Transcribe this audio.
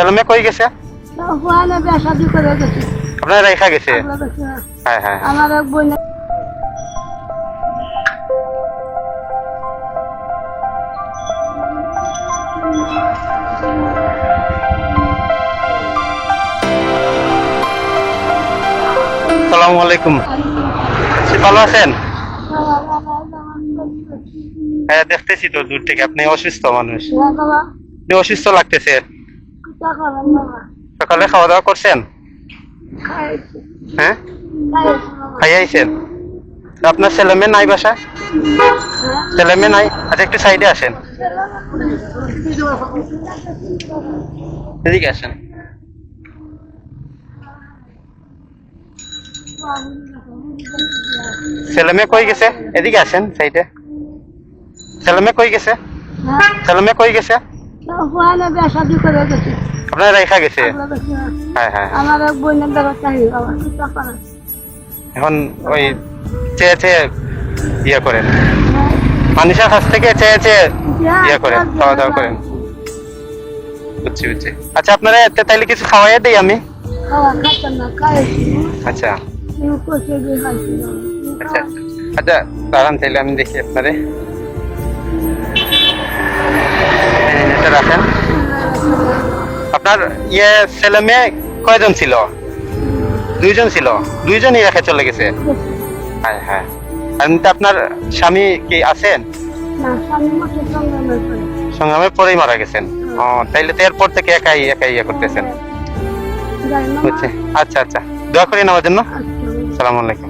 ছেলে মেয়ে কই গেছে? ওখানে বিয়া শাদি করে গেছে। আপনার রেখা গেছে? হ্যাঁ হ্যাঁ। আমার এক বোন আসসালামু আলাইকুম। ভালো আছেন? হ্যাঁ দেখতেছি তো দূর থেকে আপনি অসুস্থ মানুষ। আপনি অসুস্থ লাগতেছে। সকালে খাওয়া দাওয়া করছেন? হ্যাঁ খাই আইছেন? আপনার ছেলে মেয়ে নাই বাসা? ছেলে মেয়ে নাই? আচ্ছা একটু সাইডে আসেন, এদিকে আসেন। ছেলে মেয়ে কই গেছে? এদিকে আসেন সাইডে। ছেলে মেয়ে কই গেছে? ছেলে মেয়ে কই গেছে? ওখানে বিয়া শাদি করে গেছে। আপনার রেখা গেছে? হ্যাঁ হ্যাঁ। আমার এক বোনের দ্বারা চাই বাবা চিন্তা করেন। এখন ওই চেয়ে চেয়ে ইয়ে করেন, মানুষের কাছ থেকে চেয়ে চেয়ে ইয়ে করেন, খাওয়া দাওয়া করেন। বুঝছি বুঝছি। আচ্ছা আপনারা তাইলে কিছু খাওয়াই দেই আমি। খাওয়া খাচ্ছেন না খাইছি আচ্ছা কষে দিয়ে খাইছি আচ্ছা আচ্ছা দাঁড়ান তাইলে আমি দেখি আপনারে। এটা রাখেন। আপনার ইয়ে ছেলে মেয়ে কয়জন ছিল? দুইজন ছিল? দুইজনই রেখে চলে গেছে? হ্যাঁ হ্যাঁ। এমনিতে আপনার স্বামী কি আছেন? না স্বামী মাসে সংগ্রামের পরে সংগ্রামের পরেই মারা গেছেন? ও তাইলে তো এরপর থেকে একাই একাই ইয়ে করতেছেন। যাই না বুঝছি। আচ্ছা আচ্ছা দোয়া করেন আমার জন্য। আসসালামু আলাইকুম।